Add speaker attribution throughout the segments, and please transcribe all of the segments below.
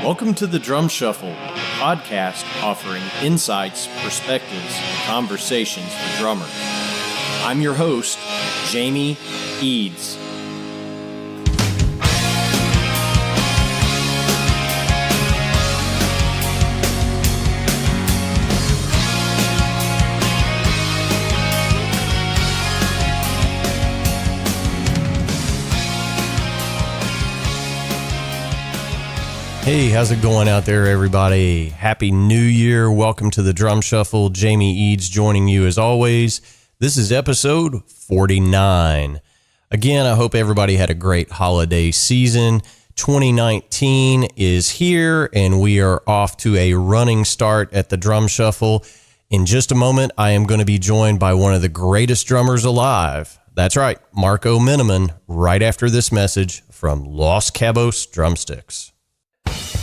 Speaker 1: Welcome to the Drum Shuffle, a podcast offering insights, perspectives, and conversations for drummers. I'm your host, Jamie Eads. Hey, how's it going out there, everybody? Happy New Year. Welcome to the Drum Shuffle. Jamie Eads joining you as always. This is episode 49. Again, I hope everybody had a great holiday season. 2019 is here, and we are off to a running start at the Drum Shuffle. In just a moment, I am going to be joined by one of the greatest drummers alive. That's right, Marco Minnemann, right after this message from Los Cabos Drumsticks.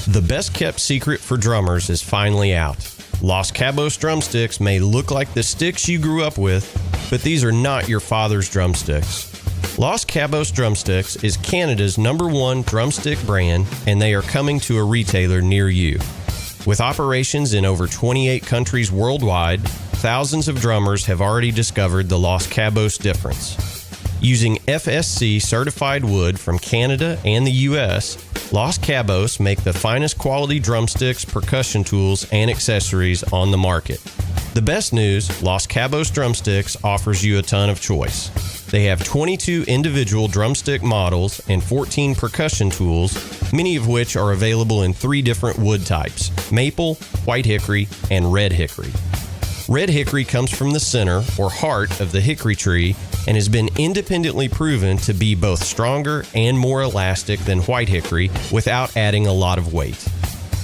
Speaker 1: The best kept secret for drummers is finally out. Los Cabos drumsticks may look like the sticks you grew up with, but these are not your father's drumsticks. Los Cabos Drumsticks is Canada's #1 drumstick brand, and they are coming to a retailer near you. With operations in over 28 countries worldwide, thousands of drummers have already discovered the Los Cabos difference. Using FSC certified wood from Canada and the US, Los Cabos make the finest quality drumsticks, percussion tools, and accessories on the market. The best news, Los Cabos Drumsticks offers you a ton of choice. They have 22 individual drumstick models and 14 percussion tools, many of which are available in 3 different wood types: maple, white hickory, and red hickory. Red hickory comes from the center or heart of the hickory tree and has been independently proven to be both stronger and more elastic than white hickory without adding a lot of weight.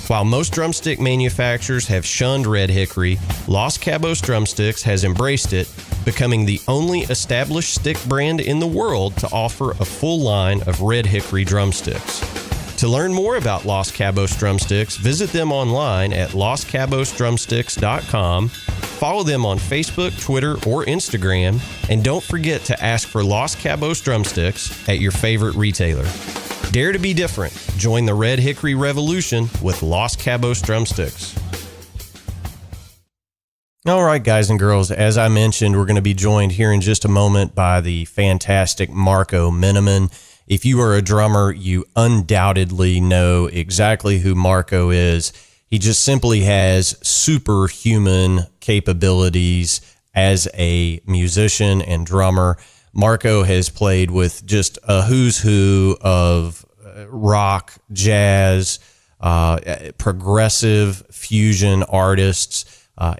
Speaker 1: While most drumstick manufacturers have shunned red hickory, Los Cabos Drumsticks has embraced it, becoming the only established stick brand in the world to offer a full line of red hickory drumsticks. To learn more about Los Cabos Drumsticks, visit them online at loscabosdrumsticks.com. Follow them on Facebook, Twitter, or Instagram, and don't forget to ask for Los Cabos Drumsticks at your favorite retailer. Dare to be different. Join the Red Hickory Revolution with Los Cabos Drumsticks. All right, guys and girls, as I mentioned, we're going to be joined here in just a moment by the fantastic Marco Minnemann. If you are a drummer, you undoubtedly know exactly who Marco is. He just simply has superhuman capabilities as a musician and drummer. Marco has played with just a who's who of rock, jazz, progressive fusion artists.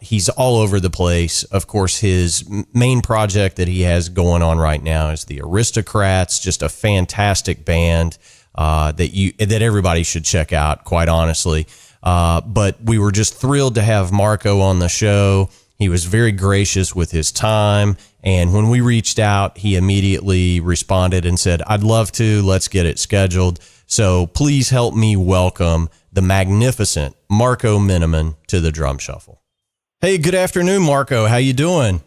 Speaker 1: He's all over the place. Of course, his main project that he has going on right now is the Aristocrats, just a fantastic band that everybody should check out, quite honestly. But we were just thrilled to have Marco on the show. He was very gracious with his time. And when we reached out, he immediately responded and said, "I'd love to. Let's get it scheduled." So please help me welcome the magnificent Marco Minnemann to the Drum Shuffle. Hey, good afternoon, Marco. How you doing?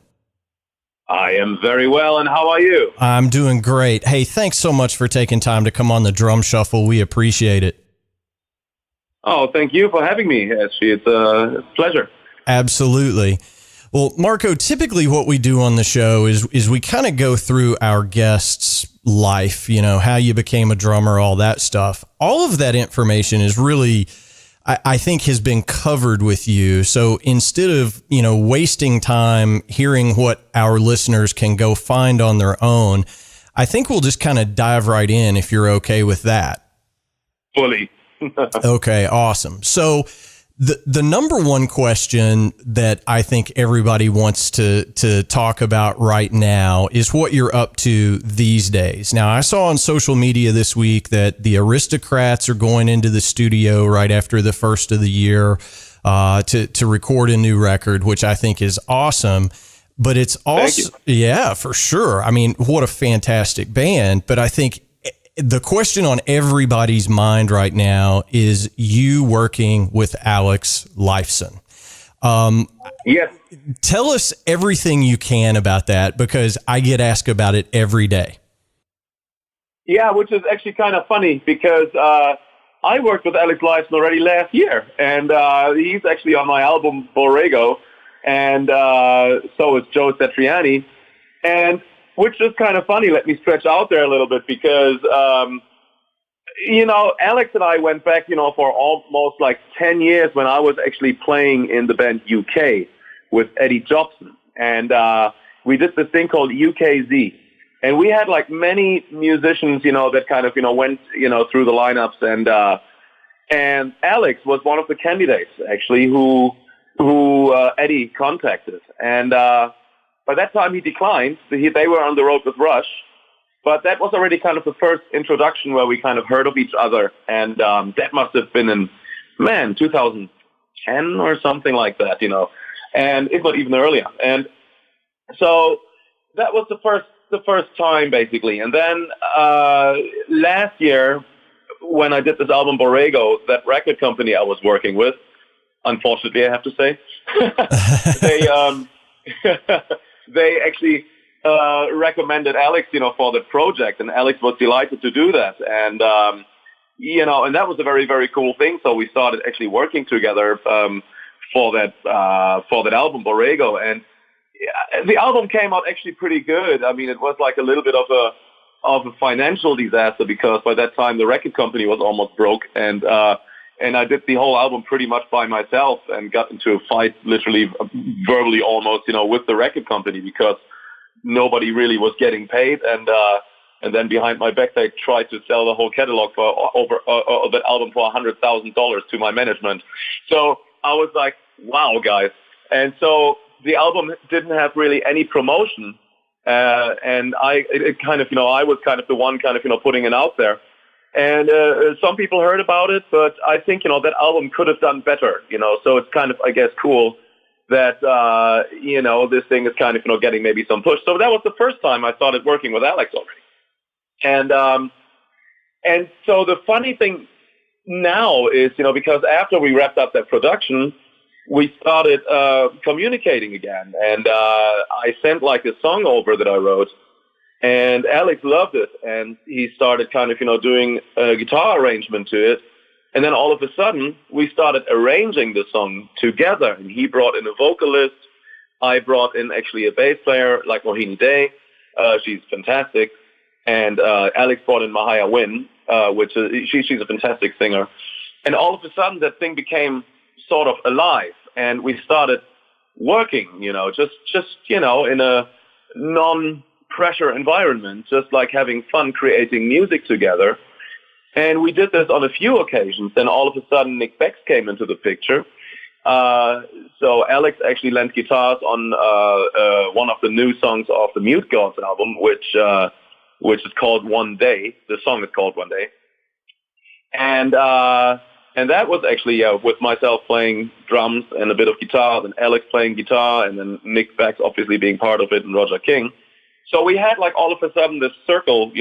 Speaker 2: I am very well, and how are you?
Speaker 1: I'm doing great. Hey, thanks so much for taking time to come on the Drum Shuffle. We appreciate it.
Speaker 2: Oh, thank you for having me. Actually, it's a pleasure.
Speaker 1: Absolutely. Well, Marco, typically what we do on the show is we kind of go through our guests' life, you know, how you became a drummer, all that stuff. All of that information is really, I think, has been covered with you. So instead of, you know, wasting time hearing what our listeners can go find on their own, I think we'll just kind of dive right in if you're okay with that.
Speaker 2: Fully.
Speaker 1: Okay, awesome. So the number one question that I think everybody wants to talk about right now is what you're up to these days. Now, I saw on social media this week that the Aristocrats are going into the studio right after the first of the year to record a new record, which I think is awesome. But it's also, yeah, for sure. I mean, what a fantastic band. But I think the question on everybody's mind right now is you working with Alex Lifeson.
Speaker 2: Yes.
Speaker 1: Tell us everything you can about that, because I get asked about it every day.
Speaker 2: Yeah, which is actually kind of funny because I worked with Alex Lifeson already last year, and he's actually on my album Borrego, and so is Joe Satriani, and which is kind of funny. Let me stretch out there a little bit because, Alex and I went back, for almost like 10 years when I was actually playing in the band UK with Eddie Jobson, and we did this thing called UKZ. And we had like many musicians, that kind of, went, through the lineups, and Alex was one of the candidates actually who Eddie contacted, and by that time he declined. They were on the road with Rush, but that was already kind of the first introduction where we kind of heard of each other, and that must have been in 2010 or something like that, and if not even earlier, and so that was the first time, basically. And then last year, when I did this album Borrego, that record company I was working with, unfortunately, I have to say, they actually recommended Alex, for the project, and Alex was delighted to do that. And and that was a very, very cool thing. So we started actually working together for that album Borrego, and the album came out actually pretty good. I mean, it was like a little bit of a financial disaster because by that time the record company was almost broke, and I did the whole album pretty much by myself and got into a fight, literally, verbally almost, with the record company because nobody really was getting paid, and then behind my back they tried to sell the whole catalog for over that album for $100,000 to my management. So I was like, wow, guys, and so the album didn't have really any promotion, and I was kind of the one putting it out there. And some people heard about it, but I think, that album could have done better, so it's kind of, I guess, cool that, this thing is kind of, getting maybe some push. So that was the first time I started working with Alex already. And so the funny thing now is, because after we wrapped up that production, we started communicating again, and I sent like a song over that I wrote, and Alex loved it, and he started kind of, doing a guitar arrangement to it, and then all of a sudden we started arranging the song together, and he brought in a vocalist, I brought in actually a bass player like Mohini Day, she's fantastic, and Alex brought in Mahaya Win, which is, she's a fantastic singer, and all of a sudden that thing became sort of alive, and we started working, just in a non-pressure environment, just like having fun creating music together. And we did this on a few occasions. Then all of a sudden Nick Bex came into the picture. So Alex actually lent guitars on one of the new songs of the Mute Gods album, which is called One Day. The song is called One Day. And that was actually with myself playing drums and a bit of guitar, and Alex playing guitar, and then Nick Bex obviously being part of it, and Roger King. So we had like all of a sudden this circle,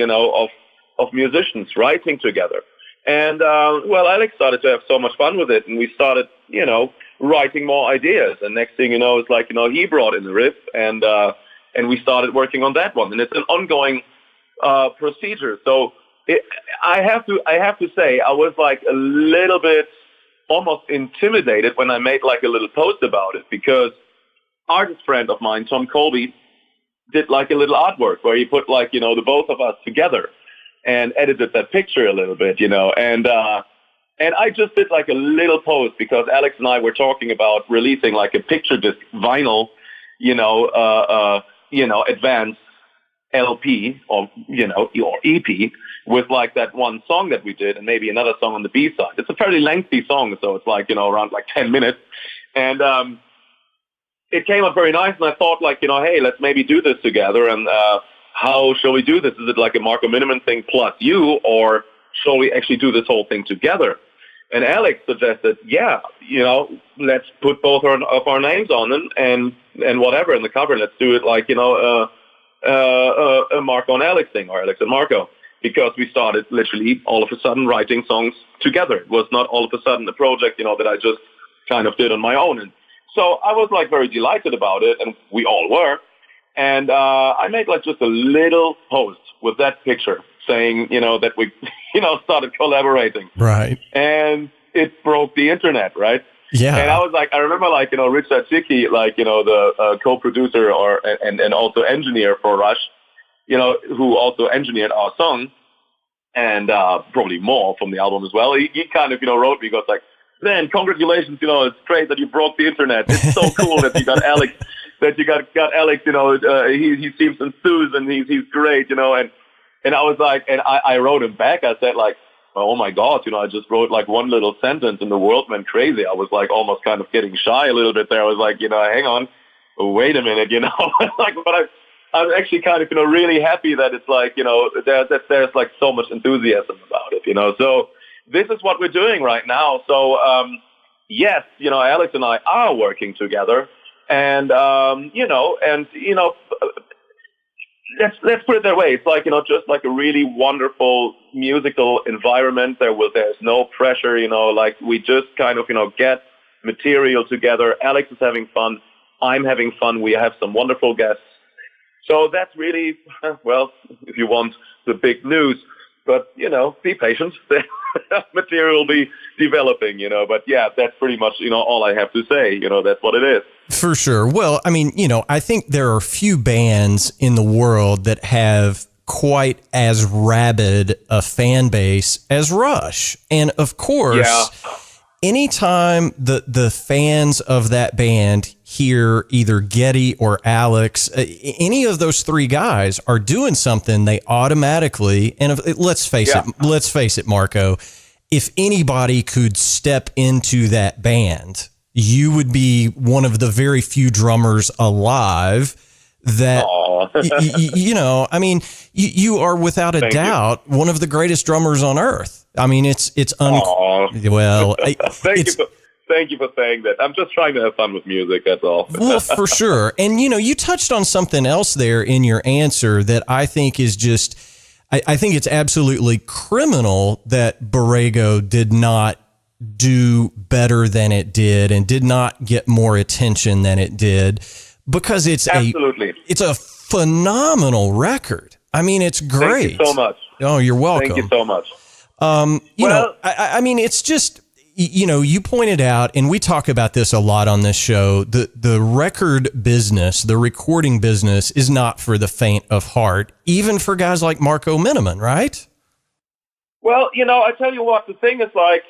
Speaker 2: of musicians writing together. And Alex started to have so much fun with it, and we started, writing more ideas. And next thing you know, it's like, he brought in the riff, and we started working on that one. And it's an ongoing procedure. So I have to say, I was like a little bit almost intimidated when I made like a little post about it, because artist friend of mine, Tom Colby, did like a little artwork where he put like, the both of us together and edited that picture a little bit, and I just did like a little post because Alex and I were talking about releasing like a picture disc vinyl, advanced LP or EP with like that one song that we did and maybe another song on the B side. It's a fairly lengthy song, so it's like, around like 10 minutes. And it came up very nice, and I thought like, hey, let's maybe do this together. And how shall we do this? Is it like a Marco Minnemann thing plus you, or shall we actually do this whole thing together? And Alex suggested, let's put both of our names on it and whatever in the cover. Let's do it like, a Marco and Alex thing, or Alex and Marco, because we started literally all of a sudden writing songs together. It was not all of a sudden a project, that I just kind of did on my own. And so I was like very delighted about it, and we all were. And I made like just a little post with that picture saying, that we, started collaborating.
Speaker 1: Right.
Speaker 2: And it broke the internet, right?
Speaker 1: Yeah.
Speaker 2: And I remember Richard Zicky, the co-producer and also engineer for Rush, who also engineered our song and probably more from the album as well. He kind of, wrote me, he goes like, man, congratulations, it's great that you broke the internet. It's so cool that you got Alex, Alex, he seems enthused and he's great, and I was like, and I wrote him back, I said like, oh my God, I just wrote like one little sentence and the world went crazy. I was like almost kind of getting shy a little bit there. I was like, hang on, wait a minute, but I'm actually kind of, really happy that it's like, there's like so much enthusiasm about it, so this is what we're doing right now. So, yes, Alex and I are working together and, let's put it that way. It's like, just like a really wonderful musical environment. There's no pressure, like we just kind of, get material together. Alex is having fun. I'm having fun. We have some wonderful guests. So that's really, well, if you want the big news, but, be patient. Material will be developing, but yeah, that's pretty much, all I have to say, that's what it is.
Speaker 1: For sure. Well, I mean, I think there are few bands in the world that have quite as rabid a fan base as Rush. And of course, anytime the fans of that band hear either Geddy or Alex, any of those three guys are doing something, they automatically, and let's face it, Marco, if anybody could step into that band, you would be one of the very few drummers alive that, I mean, you are without a doubt one of the greatest drummers on earth. I mean, well,
Speaker 2: Thank you for saying that. I'm just trying to have fun with music, that's all.
Speaker 1: Well, for sure. And, you touched on something else there in your answer that I think is just, I think it's absolutely criminal that Borrego did not do better than it did and did not get more attention than it did, because it's a phenomenal record. I mean, it's great.
Speaker 2: Thank you so much.
Speaker 1: Oh, you're welcome.
Speaker 2: Thank you so much.
Speaker 1: I mean, it's just, you pointed out, and we talk about this a lot on this show, the record business, the recording business is not for the faint of heart, even for guys like Marco Minnemann, right?
Speaker 2: Well, I tell you what, the thing is like,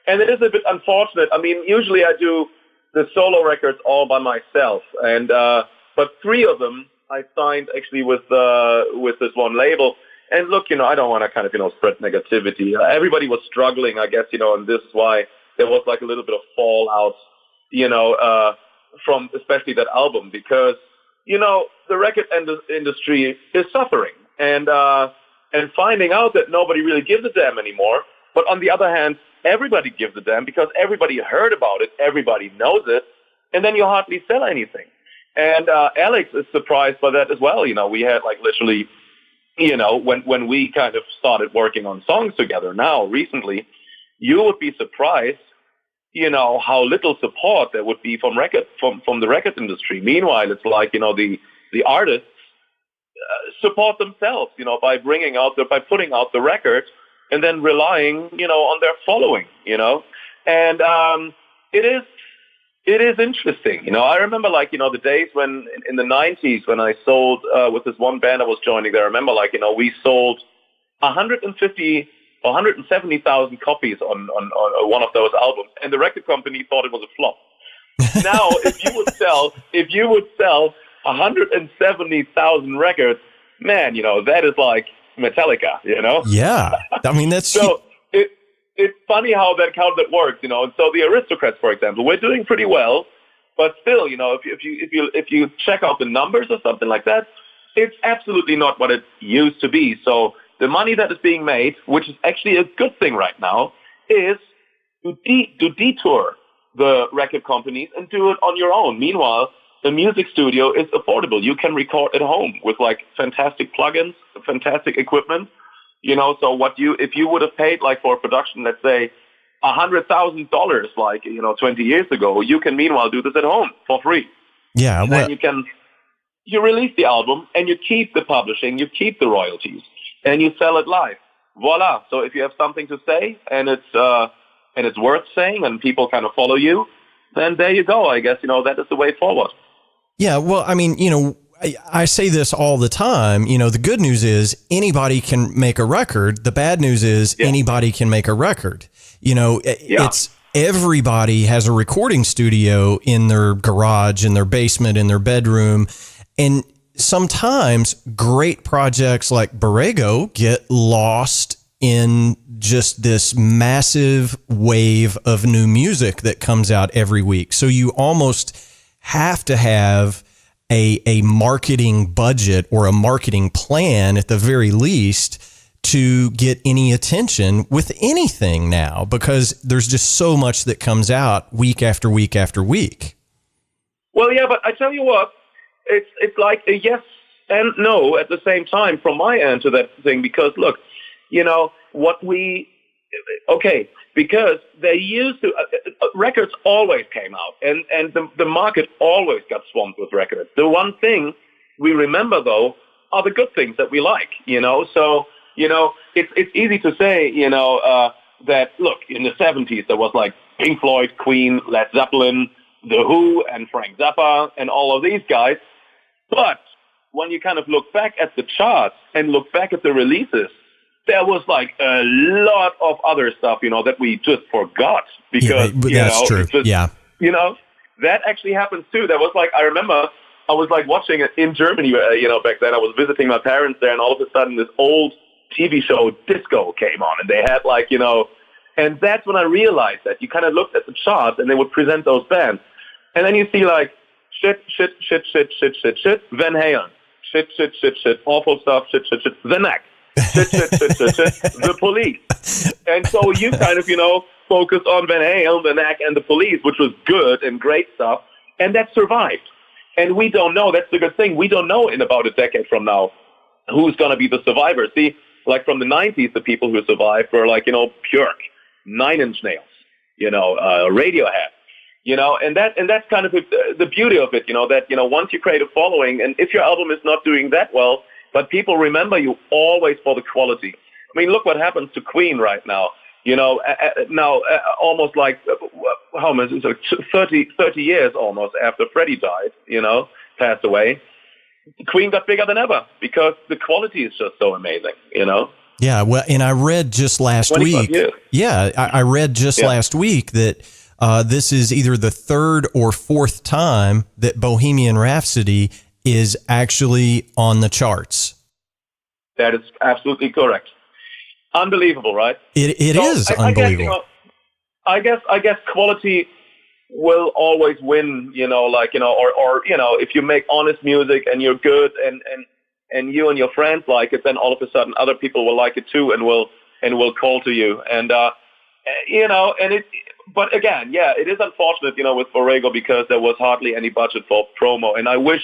Speaker 2: and it is a bit unfortunate. I mean, usually I do the solo records all by myself, and but three of them I signed actually with this one label. And look, I don't want to kind of, spread negativity. Everybody was struggling, I guess, and this is why there was like a little bit of fallout, from especially that album, because, the record industry is suffering and finding out that nobody really gives a damn anymore. But on the other hand, everybody gives a damn because everybody heard about it, everybody knows it, and then you hardly sell anything. And Alex is surprised by that as well. We had like literally, when we kind of started working on songs together now recently, you would be surprised, how little support there would be from the record industry. Meanwhile, it's like, the artists support themselves, by putting out the record and then relying, on their following, and it is interesting. I remember like, the days when in the 90s when I sold with this one band I was joining there, I remember like, we sold 150 or 170,000 copies on one of those albums, and the record company thought it was a flop. Now, if you would sell 170,000 records, man, that is like Metallica,
Speaker 1: Yeah. I mean, that's
Speaker 2: so it's funny how that works, And so the Aristocrats, for example, we're doing pretty well, but still, if you check out the numbers or something like that, it's absolutely not what it used to be. So the money that is being made, which is actually a good thing right now, is to detour the record companies and do it on your own. Meanwhile, the music studio is affordable. You can record at home with like fantastic plugins, fantastic equipment. So if you would have paid like for a production, let's say $100,000, like, 20 years ago, you can meanwhile do this at home for free.
Speaker 1: Yeah.
Speaker 2: And then you release the album and you keep the publishing, you keep the royalties. and you sell it live. Voila. So if you have something to say and it's worth saying and people kind of follow you, then there you go. I guess, that is the way forward.
Speaker 1: Yeah. Well, I mean, I say this all the time. The good news is anybody can make a record. The bad news is anybody can make a record. It's everybody has a recording studio in their garage, in their basement, in their bedroom. And sometimes great projects like Borrego get lost in just this massive wave of new music that comes out every week. So you almost have to have a marketing budget or a marketing plan at the very least to get any attention with anything now, because there's just so much that comes out week after week after week.
Speaker 2: Well, yeah, but I tell you what, it's like a yes and no at the same time from my end to that thing, because look, because they used to, records always came out, and the market always got swamped with records. The one thing we remember, though, are the good things that we like, So, it's easy to say, that, look, in the 70s, there was like Pink Floyd, Queen, Led Zeppelin, The Who, and Frank Zappa, and all of these guys. But when you kind of look back at the charts and look back at the releases, there was like a lot of other stuff, that we just forgot because,
Speaker 1: that's true.
Speaker 2: That actually happens too. There was like, I remember I was like watching it in Germany, back then I was visiting my parents there, and all of a sudden this old TV show Disco came on, and they had like, and that's when I realized that you kind of looked at the charts and they would present those bands. And then you see like shit, Van Halen, shit, awful stuff, shit, The Knack. Shit, The Police. And so you kind of, focus on Van Halen, The Knack, and The Police, which was good and great stuff, and that survived. And we don't know, that's the good thing, we don't know in about a decade from now who's going to be the survivor. See, like from the 90s, the people who survived were like, Björk, Nine Inch Nails, Radiohead, and that's kind of the beauty of it, that, once you create a following, and if your album is not doing that well, but people remember you always for the quality. I mean, look what happens to Queen right now. Now almost like, how much is it, 30 years almost after Freddie died, passed away. Queen got bigger than ever because the quality is just so amazing,
Speaker 1: Yeah, well, and I read just last week.
Speaker 2: Years.
Speaker 1: Yeah, I read just last week that this is either the third or fourth time that Bohemian Rhapsody is actually on the charts.
Speaker 2: That is absolutely correct. Unbelievable, right?
Speaker 1: It is unbelievable.
Speaker 2: I guess quality will always win, or if you make honest music and you're good and you and your friends like it, then all of a sudden other people will like it too and will call to you. And but again, it is unfortunate, with Borrego, because there was hardly any budget for promo, and I wish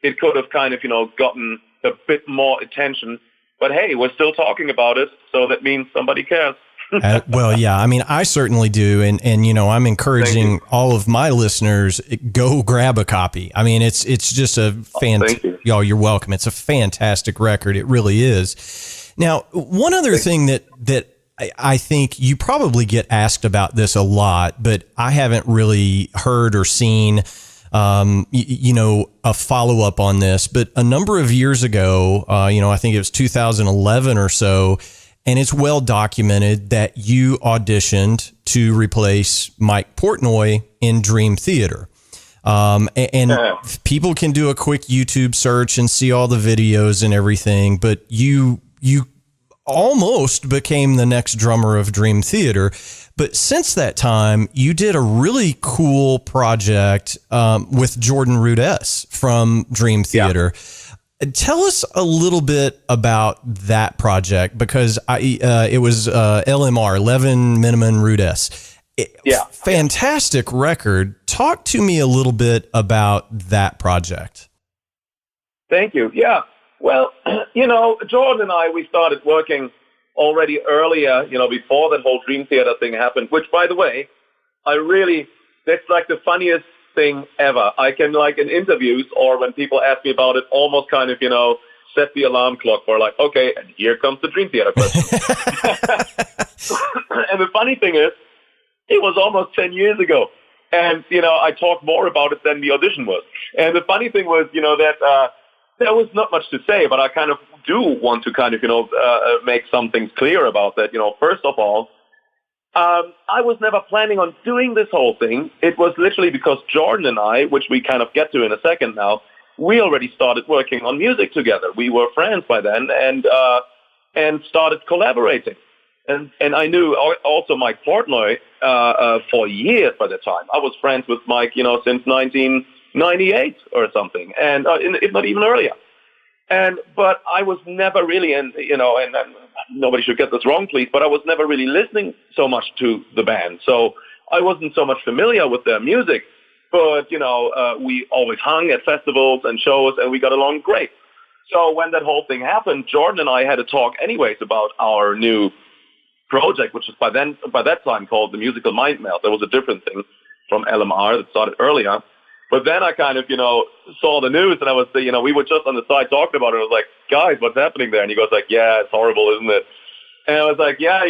Speaker 2: it could have kind of, gotten a bit more attention. But hey, we're still talking about it, so that means somebody cares.
Speaker 1: Well, yeah, I mean, I certainly do. And I'm encouraging all of my listeners, go grab a copy. I mean, it's just a fantastic, you're welcome. It's a fantastic record. It really is. Now, one other thing that I think you probably get asked about this a lot, but I haven't really heard or seen a follow-up on this, but a number of years ago, I think it was 2011 or so, and it's well documented that you auditioned to replace Mike Portnoy in Dream Theater. And people can do a quick YouTube search and see all the videos and everything, but you almost became the next drummer of Dream Theater. But since that time, you did a really cool project with Jordan Rudess from Dream Theater. Yeah. Tell us a little bit about that project, because it was LMR, Levin Minnemann Rudess. Fantastic record. Talk to me a little bit about that project.
Speaker 2: Thank you. Yeah. Well, Jordan and I, we started working already earlier, before that whole Dream Theater thing happened, which, by the way, that's like the funniest thing ever. I can, like, in interviews or when people ask me about it, almost kind of, set the alarm clock for like, okay, and here comes the Dream Theater question. And the funny thing is, it was almost 10 years ago. And, I talked more about it than the audition was. And the funny thing was, that there was not much to say, but I kind of do want to kind of, make some things clear about that. First of all, I was never planning on doing this whole thing. It was literally because Jordan and I, which we kind of get to in a second now, we already started working on music together. We were friends by then and started collaborating. And I knew also Mike Portnoy for years by the time. I was friends with Mike, since 1998 or something, and if not even earlier. But I was never really, and nobody should get this wrong, please, but I was never really listening so much to the band. So I wasn't so much familiar with their music, but, we always hung at festivals and shows, and we got along great. So when that whole thing happened, Jordan and I had a talk anyways about our new project, which was by that time called the Musical Mind Melt. There was a different thing from LMR that started earlier. But then I kind of, saw the news, and I was, we were just on the side talking about it. I was like, guys, what's happening there? And he goes like, yeah, it's horrible, isn't it? And I was like, yeah,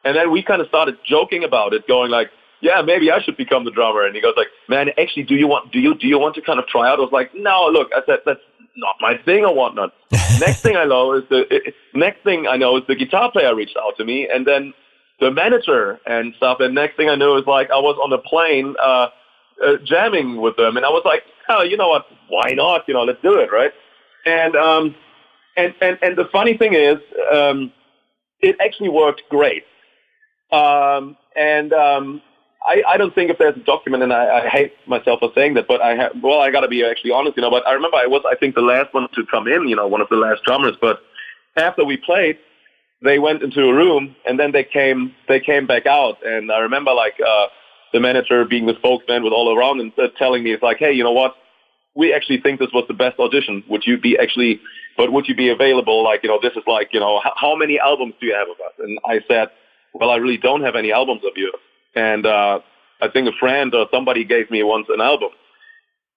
Speaker 2: And then we kind of started joking about it, going like, yeah, maybe I should become the drummer. And he goes like, man, actually, do you want to kind of try out? I was like, no, look, I said, that's not my thing or whatnot. Next thing I know is the guitar player reached out to me, and then the manager and stuff. And next thing I knew is like I was on a plane jamming with them, and I was like, oh, you know what? Why not? Let's do it, right? And the funny thing is, it actually worked great. I don't think if there's a document, and I hate myself for saying that, but I got to be actually honest, but I remember I was, I think, the last one to come in, one of the last drummers, but after we played, they went into a room, and then they came back out, and I remember, like, the manager being the spokesman with all around and telling me, it's like, hey, you know what, we actually think this was the best audition. Would you be available, like, this is like, how many albums do you have of us? And I said, well, I really don't have any albums of yours. And I think a friend or somebody gave me once an album.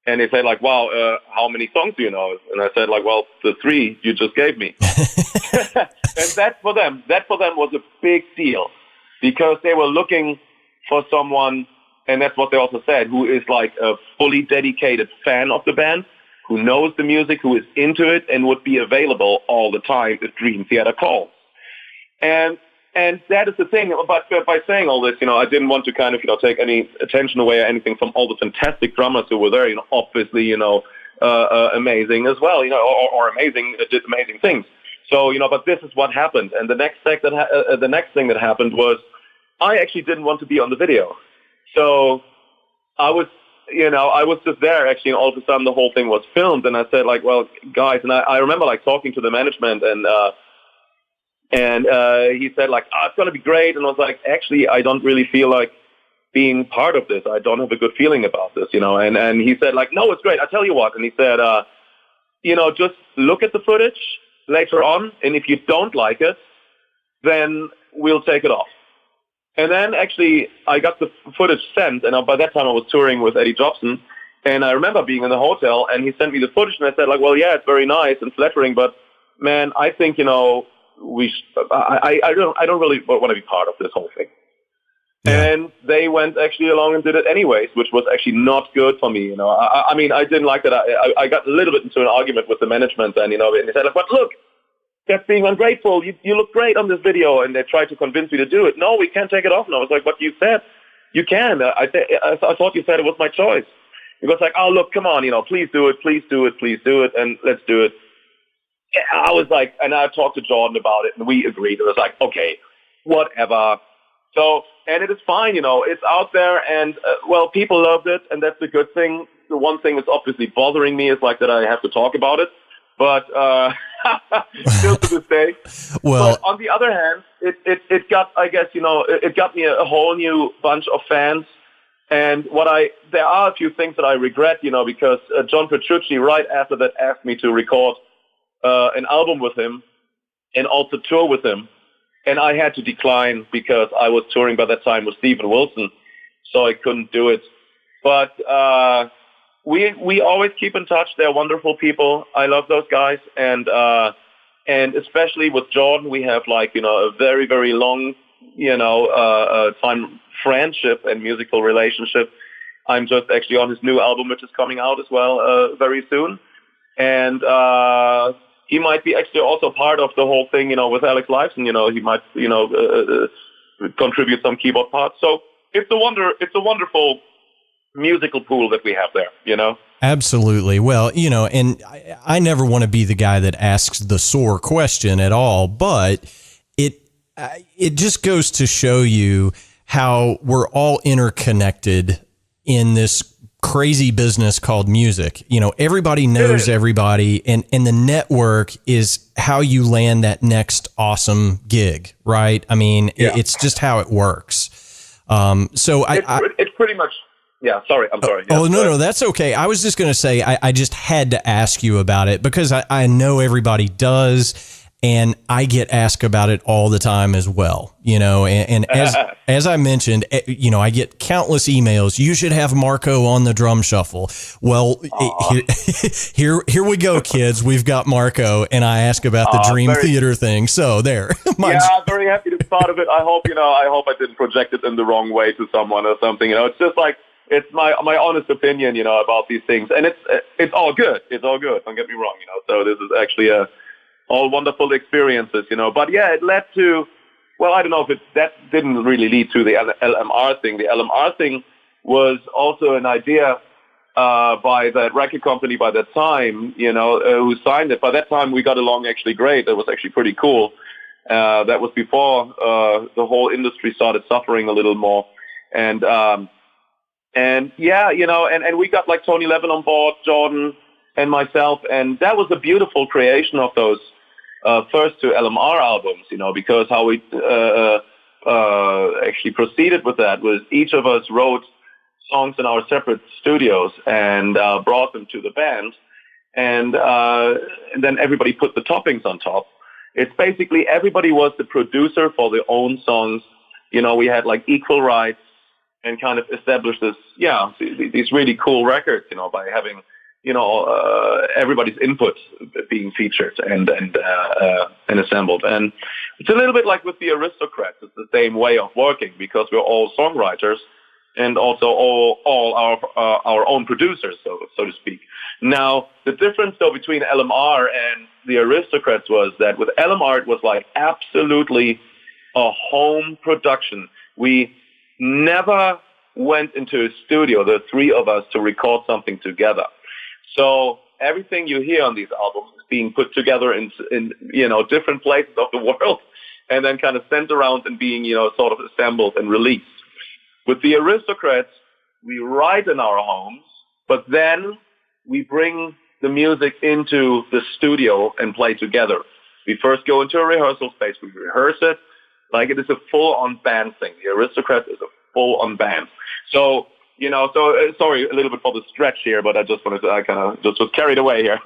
Speaker 2: And they said, like, wow, how many songs do you know? And I said, like, well, the 3 you just gave me. And that for them was a big deal, because they were looking for someone, and that's what they also said, who is like a fully dedicated fan of the band, who knows the music, who is into it, and would be available all the time if Dream Theater calls. And that is the thing. But by saying all this, I didn't want to kind of, take any attention away or anything from all the fantastic drummers who were there, obviously, amazing as well, or amazing, did amazing things. So, but this is what happened. And the next thing that happened was I actually didn't want to be on the video. So I was just there actually, and all of a sudden the whole thing was filmed. And I said, like, well, guys, and I remember like talking to the management, and he said, like, oh, it's going to be great. And I was like, actually, I don't really feel like being part of this. I don't have a good feeling about this, And he said, like, no, it's great. I tell you what. And he said, just look at the footage later on. And if you don't like it, then we'll take it off. And then actually I got the footage sent. And by that time I was touring with Eddie Jobson. And I remember being in the hotel, and he sent me the footage. And I said, like, well, yeah, it's very nice and flattering. But, man, I think, I don't really want to be part of this whole thing. Yeah. And they went actually along and did it anyways, which was actually not good for me. I mean, I didn't like that. I got a little bit into an argument with the management, and, and they said, like, but look, that's being ungrateful. You look great on this video. And they tried to convince me to do it. No, we can't take it off. And I was like, but you said you can. I thought you said it was my choice. He was like, oh, look, come on, please do it, please do it, please do it, and let's do it. I was like, and I talked to Jordan about it, and we agreed. It was like, okay, whatever. So, and it is fine, it's out there, and, well, people loved it, and that's a good thing. The one thing that's obviously bothering me is, like, that I have to talk about it, but still to this day. Well, but on the other hand, it got, I guess, it got me a whole new bunch of fans, and there are a few things that I regret, because John Petrucci, right after that, asked me to record an album with him and also tour with him. And I had to decline because I was touring by that time with Steven Wilson, so I couldn't do it. But we always keep in touch. They're wonderful people. I love those guys, and especially with Jordan, we have a very, very long time friendship and musical relationship. I'm just actually on his new album, which is coming out as well very soon, and he might be actually also part of the whole thing, with Alex Lifeson. He might contribute some keyboard parts. So it's a wonderful musical pool that we have there.
Speaker 1: Absolutely. Well, and I never want to be the guy that asks the sore question at all, but it just goes to show you how we're all interconnected in this crazy business called music. Everybody knows everybody, and the network is how you land that next awesome gig, right? I mean, it's just how it works. So
Speaker 2: it's pretty much. Yeah, sorry. I'm sorry.
Speaker 1: Yeah, no, that's okay. I was just going to say, I just had to ask you about it because I know everybody does, and I get asked about it all the time as well, and as I mentioned, I get countless emails. You should have Marco on the drum shuffle. Well, here we go, kids. We've got Marco, and I ask about the Dream Theater thing. So there.
Speaker 2: I'm very happy to be part of it. I hope I didn't project it in the wrong way to someone or something. It's just it's my honest opinion, about these things, and it's all good. It's all good. Don't get me wrong, So this is actually all wonderful experiences, But yeah, it led to, well, I don't know if that didn't really lead to the LMR thing. The LMR thing was also an idea by that record company by that time, who signed it. By that time, we got along actually great. That was actually pretty cool. That was before the whole industry started suffering a little more, and yeah, and we got Tony Levin on board, Jordan and myself, and that was a beautiful creation of those first two LMR albums, because how we actually proceeded with that was each of us wrote songs in our separate studios and brought them to the band, and then everybody put the toppings on top. It's basically everybody was the producer for their own songs. We had equal rights and kind of established these really cool records, by having everybody's input being featured and assembled. And it's a little bit like with the Aristocrats. It's the same way of working because we're all songwriters and also all our own producers, so to speak. Now, the difference though between LMR and the Aristocrats was that with LMR it was absolutely a home production. We never went into a studio, the three of us, to record something together. So everything you hear on these albums is being put together in different places of the world and then kind of sent around and being, sort of assembled and released. With the Aristocrats, we write in our homes, but then we bring the music into the studio and play together. We first go into a rehearsal space. We rehearse it like it is a full-on band thing. The Aristocrats is a full-on band. So, sorry a little bit for the stretch here, but I just wanted to, I kind of just was carried away here.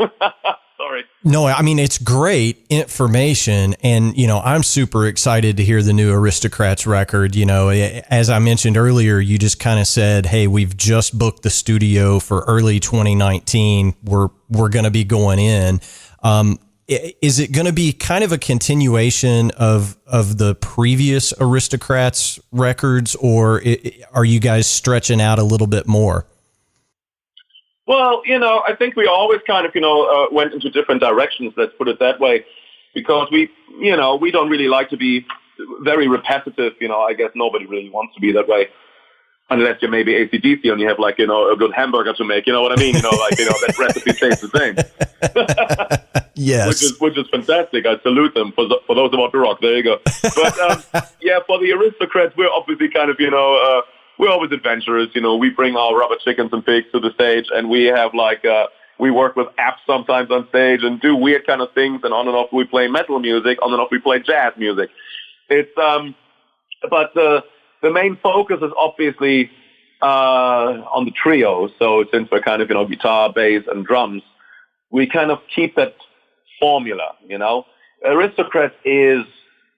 Speaker 2: Sorry.
Speaker 1: No, I mean, it's great information. And, I'm super excited to hear the new Aristocrats record. As I mentioned earlier, you just kind of said, hey, we've just booked the studio for early 2019. We're going to be going in. Is it going to be kind of a continuation of the previous Aristocrats records, or are you guys stretching out a little bit more?
Speaker 2: Well, I think we always kind of, went into different directions, let's put it that way, because we don't really like to be very repetitive. I guess nobody really wants to be that way. Unless you're maybe AC/DC and you have a good hamburger to make, you know what I mean? That recipe stays the same.
Speaker 1: Yes.
Speaker 2: Which is fantastic. I salute them for those about to rock. There you go. But for the Aristocrats, we're obviously kind of, we're always adventurous. We bring our rubber chickens and pigs to the stage, and we have we work with apps sometimes on stage and do weird kind of things. And on and off we play metal music. On and off we play jazz music. It's but the main focus is obviously on the trio. So since we're kind of, guitar, bass, and drums, we kind of keep that formula, Aristocrats is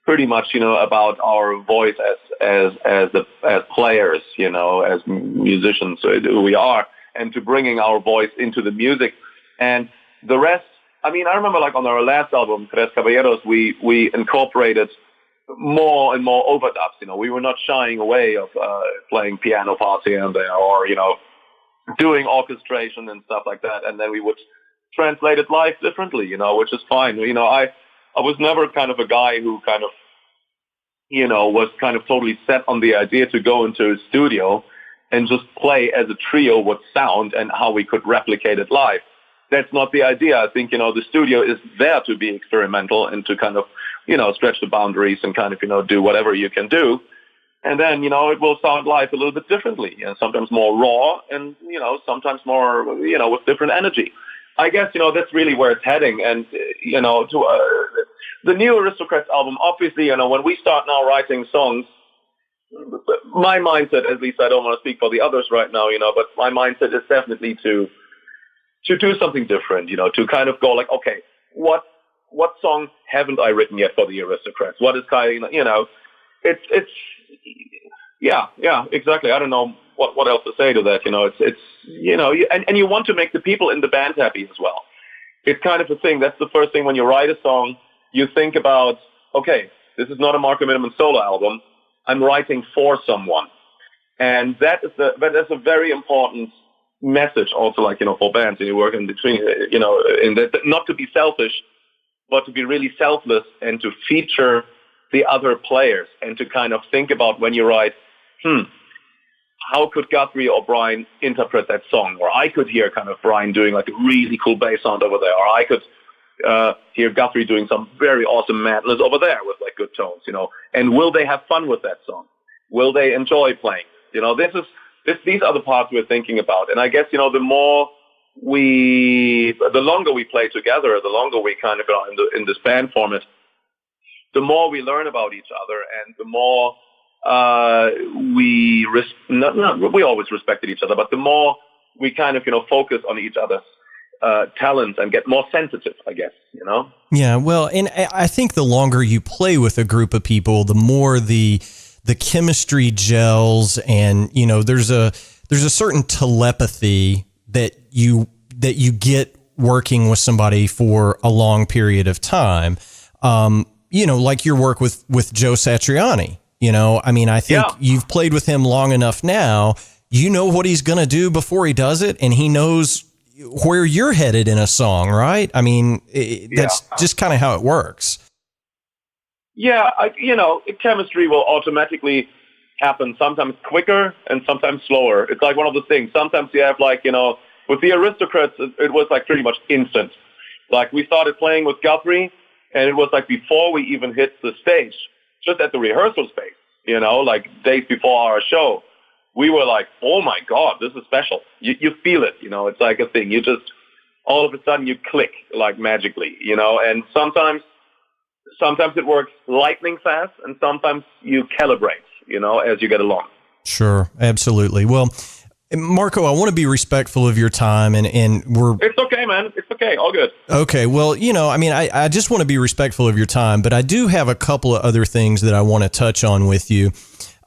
Speaker 2: pretty much, about our voice as players, as musicians, who we are. and to bringing our voice into the music. And the rest, I mean, I remember like on our last album, Tres Caballeros, we incorporated more and more overdubs. You know, we were not shying away of playing piano parts here and there, or, you know, doing orchestration and stuff like that. And then we would translate it live differently, you know, which is fine. You know, I was never kind of a guy who kind of, you know, was kind of totally set on the idea to go into a studio and just play as a trio what sound and how we could replicate it live. That's not the idea. I think, you know, the studio is there to be experimental and to kind of, you know, stretch the boundaries and kind of, you know, do whatever you can do. And then, you know, it will sound live a little bit differently, and sometimes more raw and, you know, sometimes more, you know, with different energy. I guess, you know, that's really where it's heading. And, you know, to the new Aristocrats album, obviously, you know, when we start now writing songs, my mindset, at least I don't want to speak for the others right now, you know, but my mindset is definitely to do something different, you know, to kind of go like, okay, what song haven't I written yet for the Aristocrats? What is kind of, you know, it's yeah, exactly. I don't know what else to say to that. You know, it's you know, and you want to make the people in the band happy as well. It's kind of a thing. That's the first thing when you write a song. You think about, okay, this is not a Marco Minnemann solo album. I'm writing for someone, and that's a very important message. Also, like, you know, for bands, and you work in between, you know, in that, not to be selfish, but to be really selfless and to feature the other players, and to kind of think about when you write, how could Guthrie or Brian interpret that song? Or I could hear kind of Brian doing like a really cool bass sound over there, or I could hear Guthrie doing some very awesome madness over there with like good tones, you know. And will they have fun with that song? Will they enjoy playing? You know, these are the parts we're thinking about. And I guess, you know, the longer we play together, the longer we kind of are in this band format, the more we learn about each other, and the more we always respected each other, but the more we kind of, you know, focus on each other's talents and get more sensitive, I guess, you know?
Speaker 1: Yeah, well, and I think the longer you play with a group of people, the more the chemistry gels, and, you know, there's a certain telepathy that you get working with somebody for a long period of time. You know, like your work with Joe Satriani. You know, I mean, I think you've played with him long enough now. You know what he's going to do before he does it, and he knows where you're headed in a song, right? I mean, that's just kind of how it works.
Speaker 2: Yeah, you know, chemistry will automatically happen, sometimes quicker and sometimes slower. It's like one of the things. Sometimes you have, like, you know, with the Aristocrats, it was like pretty much instant. Like, we started playing with Guthrie, and it was like before we even hit the stage, just at the rehearsal space, you know, like days before our show, we were like, oh my God, this is special. You feel it, you know, it's like a thing. You just, all of a sudden you click like magically, you know, and sometimes it works lightning fast, and sometimes you calibrate, you know, as you get along.
Speaker 1: Sure, absolutely. Well, Marco, I want to be respectful of your time, and we're...
Speaker 2: It's okay, man. It's okay. All good.
Speaker 1: Okay. Well, you know, I mean, I just want to be respectful of your time, but I do have a couple of other things that I want to touch on with you.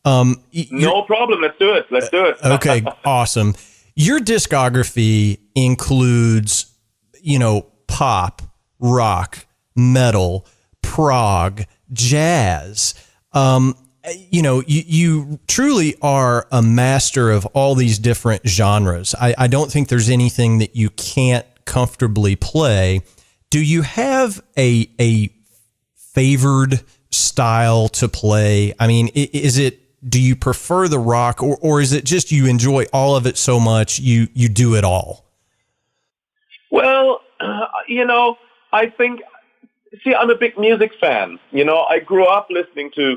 Speaker 2: No problem. Let's do it.
Speaker 1: Okay. Awesome. Your discography includes, you know, pop, rock, metal, prog, jazz. You know, you truly are a master of all these different genres. I don't think there's anything that you can't comfortably play. Do you have a favored style to play? I mean, do you prefer the rock, or is it just you enjoy all of it so much you do it all?
Speaker 2: Well, you know, I think, I'm a big music fan. You know, I grew up listening to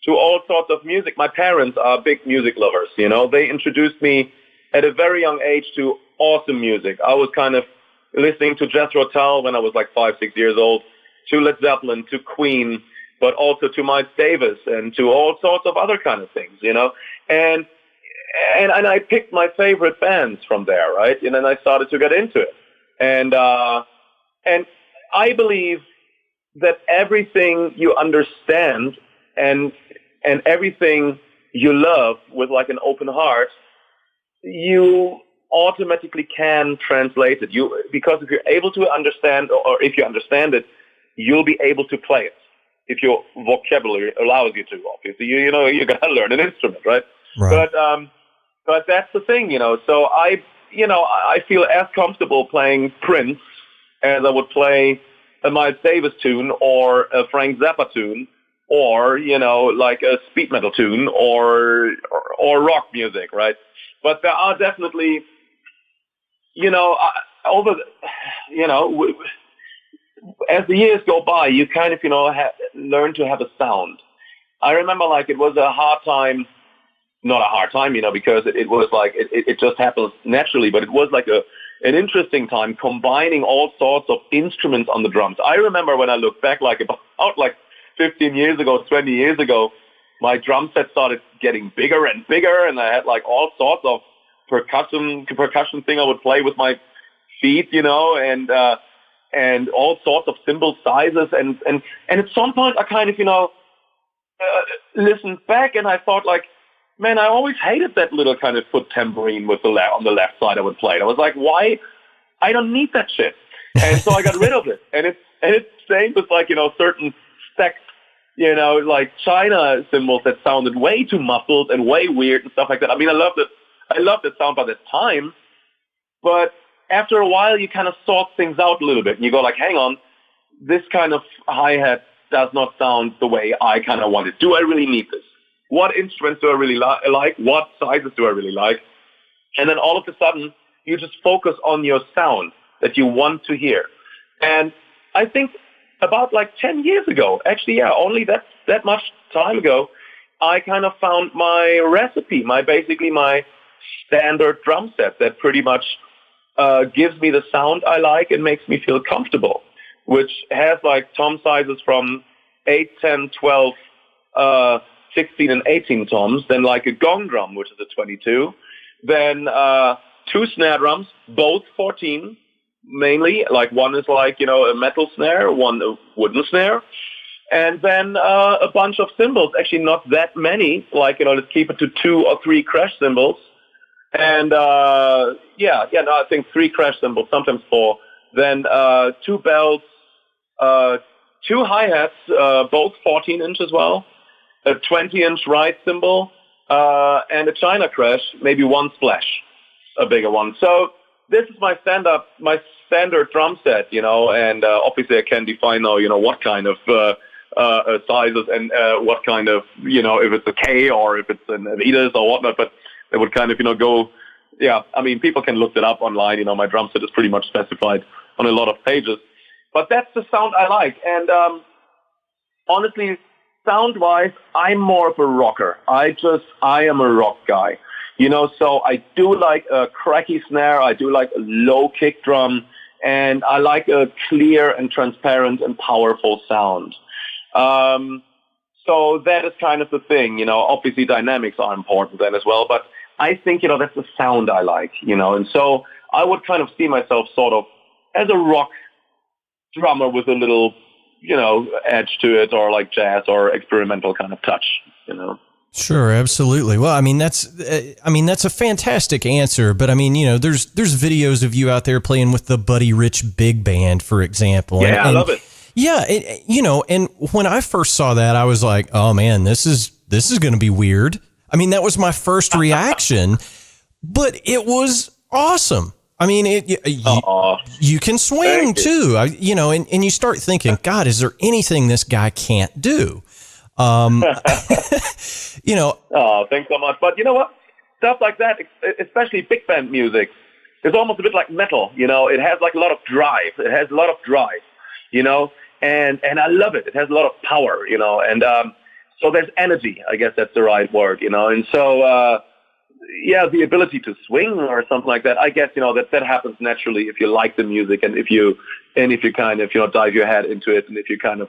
Speaker 2: all sorts of music. My parents are big music lovers, you know. They introduced me at a very young age to awesome music. I was kind of listening to Jethro Tull when I was like 5, 6 years old, to Led Zeppelin, to Queen, but also to Miles Davis and to all sorts of other kind of things, you know. And I picked my favorite bands from there, right? And then I started to get into it. And I believe that everything you understand and everything you love with like an open heart, you automatically can translate it. Because if you're able to understand, or if you understand it, you'll be able to play it. If your vocabulary allows you to, obviously, you got to learn an instrument, right?
Speaker 1: Right.
Speaker 2: But that's the thing, So I feel as comfortable playing Prince as I would play a Miles Davis tune or a Frank Zappa tune, or like a speed metal tune or rock music, right? But there are definitely, as the years go by, you kind of learn to have a sound. I remember it was a hard time, not a hard time, because it was it just happens naturally, but it was an interesting time combining all sorts of instruments on the drums. I remember when I look back about 15 years ago, 20 years ago, my drum set started getting bigger and bigger, and I had all sorts of percussion thing I would play with my feet, and all sorts of cymbal sizes, and at some point I kind of listened back and I thought man, I always hated that little kind of foot tambourine with on the left side I would play. I was like, why? I don't need that shit. And so I got rid of it. And it's same with certain stacked, China cymbals that sounded way too muffled and way weird and stuff like that. I mean, I loved the sound by the time, but after a while you kind of sort things out a little bit and you go hang on, this kind of hi-hat does not sound the way I kind of want it. Do I really need this? What instruments do I really like? What sizes do I really like? And then all of a sudden, you just focus on your sound that you want to hear. And I think about 10 years ago, actually, yeah, only that much time ago, I kind of found my recipe, basically my standard drum set that pretty much gives me the sound I like and makes me feel comfortable, which has tom sizes from 8, 10, 12, 16 and 18 toms, then a gong drum, which is a 22, then 2 snare drums, both 14, mainly, one is a metal snare, one a wooden snare, and then a bunch of cymbals, actually not that many, let's keep it to 2 or 3 crash cymbals, and I think 3 crash cymbals, sometimes 4, then 2 bells, 2 hi-hats, both 14-inch as well, a 20-inch ride cymbal, and a China crash, maybe 1 splash, a bigger one. So this is my standard drum set, and obviously I can define now, what kind of sizes and what kind of, if it's a K or if it's an Adidas or whatnot, but it would kind of, go, yeah, I mean, people can look it up online, my drum set is pretty much specified on a lot of pages. But that's the sound I like, and honestly, sound-wise, I'm more of a rocker. I am a rock guy. So I do like a cracky snare, I do like a low kick drum, and I like a clear and transparent and powerful sound. So that is kind of the thing, obviously dynamics are important then as well, but I think, that's the sound I like, and so I would kind of see myself sort of as a rock drummer with a little, edge to it, or jazz or experimental kind of touch,
Speaker 1: Sure, absolutely. Well, I mean that's a fantastic answer, but I mean, there's videos of you out there playing with the Buddy Rich Big Band, for example.
Speaker 2: Yeah, I love it.
Speaker 1: Yeah, and when I first saw that, I was like, oh man, this is going to be weird. I mean, that was my first reaction, but it was awesome. I mean, you can swing too, and you start thinking, God, is there anything this guy can't do?
Speaker 2: Oh, thanks so much. But you know what? Stuff like that, especially big band music, is almost a bit like metal. It has a lot of drive. It has a lot of drive, and I love it. It has a lot of power, and so there's energy. I guess that's the right word, and so. Yeah, the ability to swing or something like that. I guess that happens naturally if you like the music and if you kind of dive your head into it and if you kind of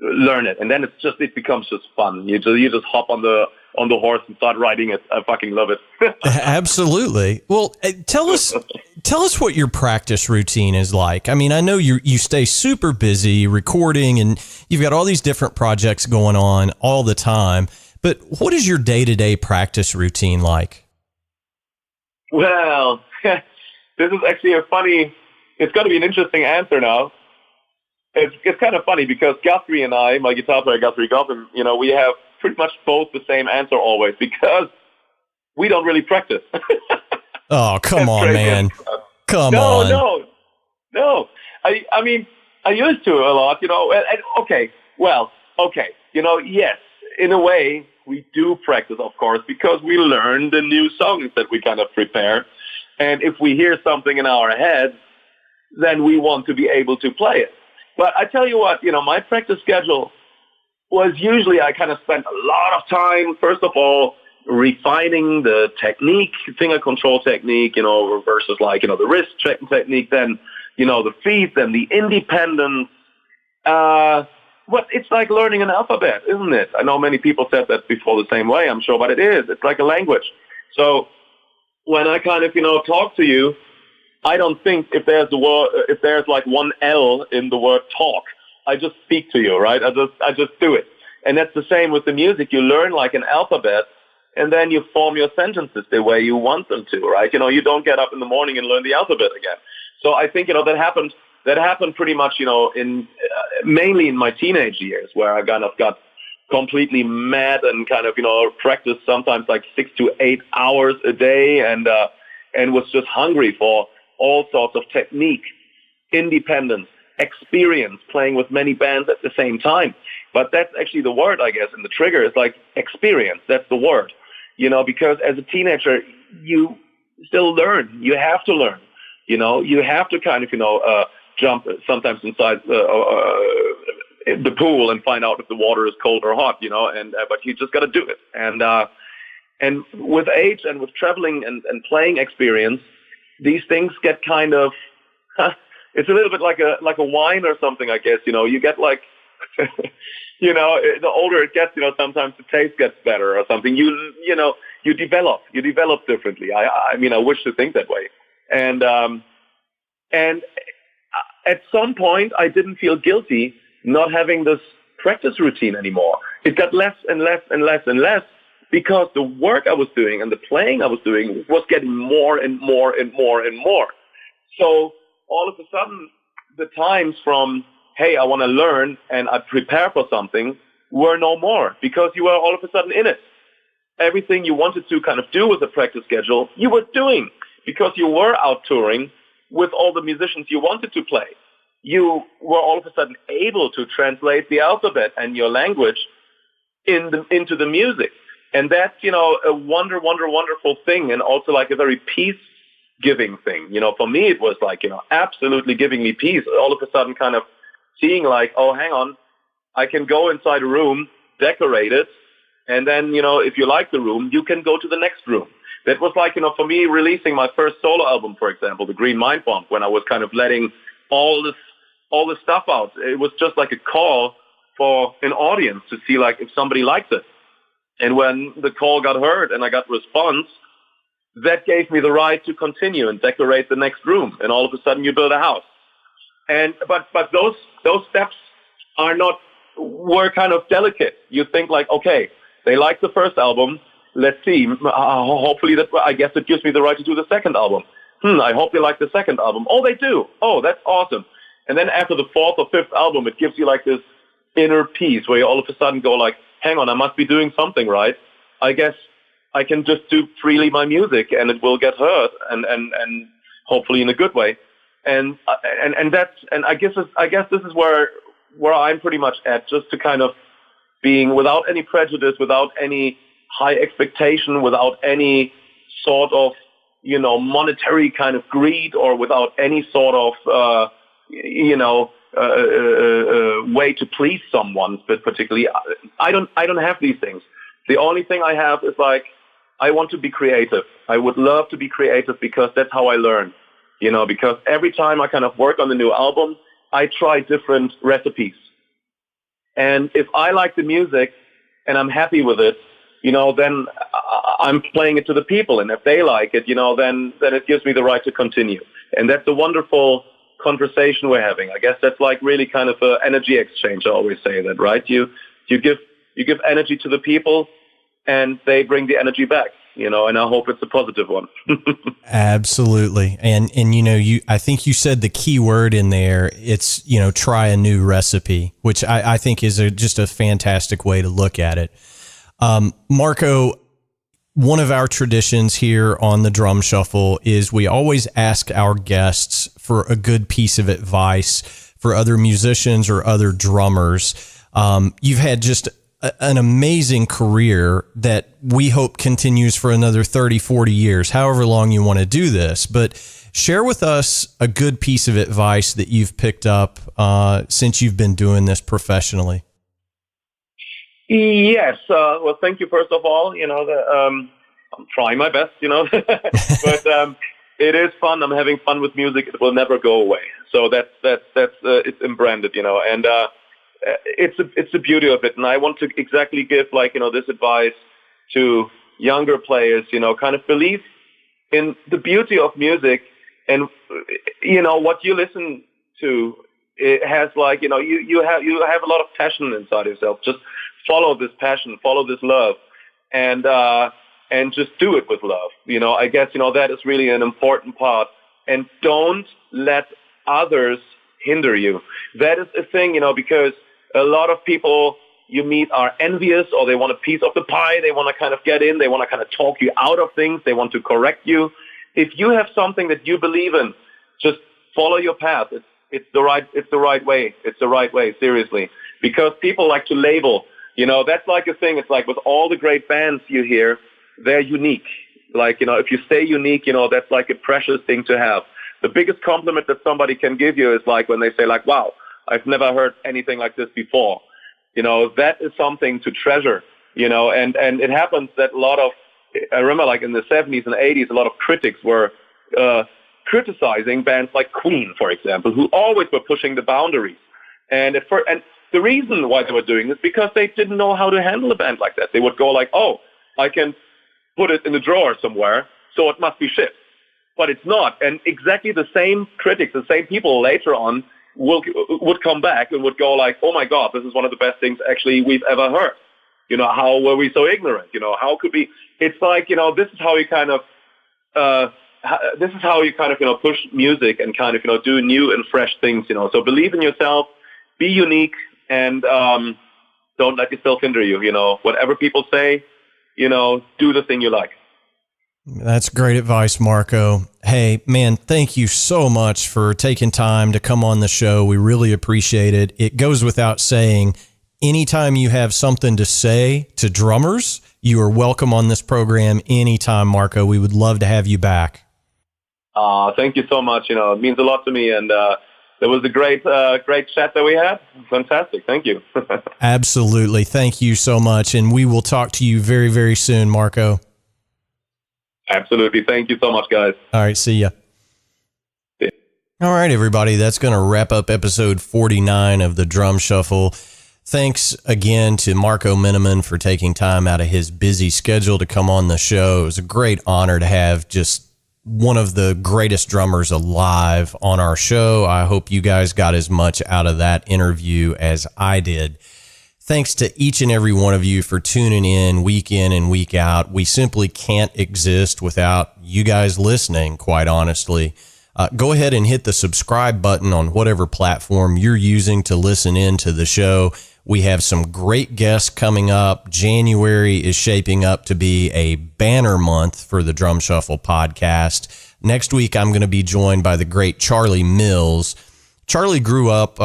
Speaker 2: learn it, and then it becomes just fun. You just hop on the horse and start riding it. I fucking love it.
Speaker 1: Absolutely. Well, tell us what your practice routine is like. I mean, I know you stay super busy recording and you've got all these different projects going on all the time. But what is your day-to-day practice routine like?
Speaker 2: Well, this is actually it's going to be an interesting answer now. It's kind of funny because Guthrie and I, my guitar player Guthrie Gotham, we have pretty much both the same answer always because we don't really practice.
Speaker 1: Oh, come on, man. Come on.
Speaker 2: No. I mean, I used to a lot, okay. Yes, in a way, we do practice, of course, because we learn the new songs that we kind of prepare. And if we hear something in our heads, then we want to be able to play it. But I tell you what, my practice schedule was usually I kind of spent a lot of time, first of all, refining the technique, finger control technique, versus like, the wrist technique, then, the feet, then the independence. But it's like learning an alphabet, isn't it? I know many people said that before the same way, I'm sure, but it is. It's like a language. So when I kind of, talk to you, I don't think if there's like one L in the word talk, I just speak to you, right? I just do it. And that's the same with the music. You learn like an alphabet, and then you form your sentences the way you want them to, right? You don't get up in the morning and learn the alphabet again. So I think, that happened pretty much, mainly in my teenage years, where I kind of got completely mad and kind of, practiced sometimes like 6 to 8 hours a day and was just hungry for all sorts of technique, independence, experience, playing with many bands at the same time. But that's actually the word, I guess, in the trigger is like experience. That's the word, because as a teenager, you still learn. You have to learn, you have to kind of, jump sometimes inside the pool and find out if the water is cold or hot, but you just got to do it. And with age and with traveling and playing experience, these things get kind of, it's a little bit like a wine or something, I guess, you get like, the older it gets, sometimes the taste gets better or something. You develop differently. I mean, I wish to think that way. And at some point, I didn't feel guilty not having this practice routine anymore. It got less and less and less and less because the work I was doing and the playing I was doing was getting more and more and more and more. So all of a sudden, the times from, hey, I want to learn and I prepare for something were no more because you were all of a sudden in it. Everything you wanted to kind of do with the practice schedule, you were doing because you were out touring with all the musicians you wanted to play. You were all of a sudden able to translate the alphabet and your language into the music. And that's, a wonderful thing and also like a very peace-giving thing. For me, it was like, absolutely giving me peace. All of a sudden kind of seeing like, oh, hang on, I can go inside a room, decorate it, and then, if you like the room, you can go to the next room. That was like, for me releasing my first solo album, for example, The Green Mind Bomb, when I was kind of letting all this stuff out. It was just like a call for an audience to see like if somebody liked it. And when the call got heard and I got response, that gave me the right to continue and decorate the next room. And all of a sudden you build a house. And but those steps were kind of delicate. You think like, okay, they liked the first album. Let's see. Hopefully, I guess it gives me the right to do the second album. I hope they like the second album. Oh, they do. Oh, that's awesome. And then after the fourth or fifth album, it gives you like this inner peace where you all of a sudden go like, hang on, I must be doing something right. I guess I can just do freely my music and it will get heard and hopefully in a good way. And I guess this is where I'm pretty much at, just to kind of being without any prejudice, without any high expectation, without any sort of, monetary kind of greed or without any sort of, way to please someone, but particularly, I don't have these things. The only thing I have is like, I want to be creative. I would love to be creative because that's how I learn, because every time I kind of work on the new album, I try different recipes. And if I like the music and I'm happy with it, then I'm playing it to the people. And if they like it, then it gives me the right to continue. And that's a wonderful conversation we're having. I guess that's like really kind of an energy exchange. I always say that, right? You give energy to the people and they bring the energy back. and I hope it's a positive one.
Speaker 1: Absolutely. And I think you said the key word in there. It's, try a new recipe, which I think is just a fantastic way to look at it. Marco, one of our traditions here on the Drum Shuffle is we always ask our guests for a good piece of advice for other musicians or other drummers. You've had just an amazing career that we hope continues for another 30, 40 years, however long you want to do this. But share with us a good piece of advice that you've picked up since you've been doing this professionally.
Speaker 2: Yes. Well, thank you, first of all. I'm trying my best, but it is fun. I'm having fun with music. It will never go away. So that's it's branded, and it's the beauty of it. And I want to exactly give this advice to younger players, kind of believe in the beauty of music, and what you listen to. It has you have a lot of passion inside yourself. Just follow this passion, follow this love, and just do it with love. I guess that is really an important part. And don't let others hinder you. That is a thing, because a lot of people you meet are envious, or they want a piece of the pie. They want to kind of get in. They want to kind of talk you out of things. They want to correct you. If you have something that you believe in, just follow your path. It's the right way. It's the right way, seriously. Because people like to label, that's like a thing. It's like with all the great bands you hear, they're unique. If you stay unique, that's like a precious thing to have. The biggest compliment that somebody can give you is when they say wow, I've never heard anything like this before. That is something to treasure, and it happens that a lot of, I remember in the 70s and 80s, a lot of critics were criticizing bands like Queen, for example, who always were pushing the boundaries. And the reason why they were doing this because they didn't know how to handle a band like that. They would go I can put it in the drawer somewhere, so it must be shit. But it's not. And exactly the same critics, the same people later on would come back and would go oh my God, this is one of the best things actually we've ever heard. How were we so ignorant? How could we? It's this is how you kind of push music and kind of do new and fresh things. So believe in yourself, be unique, and don't let yourself hinder you. Whatever people say, do the thing you like.
Speaker 1: That's great advice, Marco. Hey, man, thank you so much for taking time to come on the show. We really appreciate it. It goes without saying, anytime you have something to say to drummers, you are welcome on this program anytime, Marco. We would love to have you back.
Speaker 2: Thank you so much. It means a lot to me. And it was a great chat that we had. Fantastic. Thank you.
Speaker 1: Absolutely. Thank you so much. And we will talk to you very, very soon, Marco.
Speaker 2: Absolutely. Thank you so much, guys.
Speaker 1: All right. See ya.
Speaker 2: See ya.
Speaker 1: All right, everybody. That's going to wrap up episode 49 of the Drum Shuffle. Thanks again to Marco Minnemann for taking time out of his busy schedule to come on the show. It was a great honor to have just one of the greatest drummers alive on our show. I hope you guys got as much out of that interview as I did. Thanks to each and every one of you for tuning in and week out. We simply can't exist without you guys listening, quite honestly. Go ahead and hit the subscribe button on whatever platform you're using to listen in to the show. We have some great guests coming up. January is shaping up to be a banner month for the Drum Shuffle podcast. Next week, I'm going to be joined by the great Charlie Mills. Charlie grew up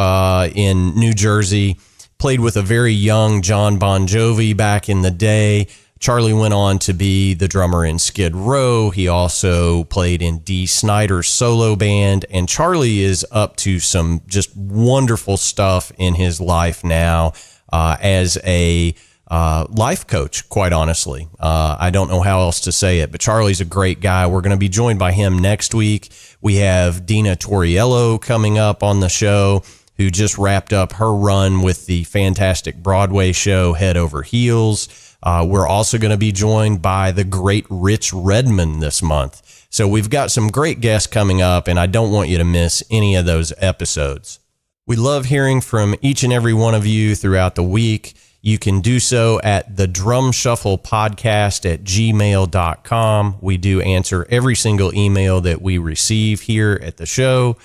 Speaker 1: in New Jersey, played with a very young John Bon Jovi back in the day. Charlie went on to be the drummer in Skid Row. He also played in Dee Snider's solo band, and Charlie is up to some just wonderful stuff in his life now as a life coach, quite honestly. I don't know how else to say it, but Charlie's a great guy. We're going to be joined by him next week. We have Dina Torriello coming up on the show, who just wrapped up her run with the fantastic Broadway show Head Over Heels. We're also going to be joined by the great Rich Redmond this month. So we've got some great guests coming up, and I don't want you to miss any of those episodes. We love hearing from each and every one of you throughout the week. you can do so at thedrumshufflepodcast@gmail.com. We do answer every single email that we receive here at the show.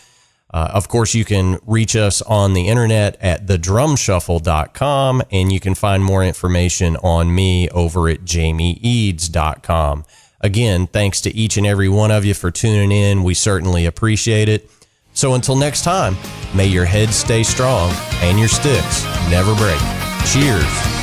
Speaker 1: Of course, you can reach us on the internet at thedrumshuffle.com, and you can find more information on me over at jamieeads.com. Again, thanks to each and every one of you for tuning in. We certainly appreciate it. So until next time, may your heads stay strong and your sticks never break. Cheers.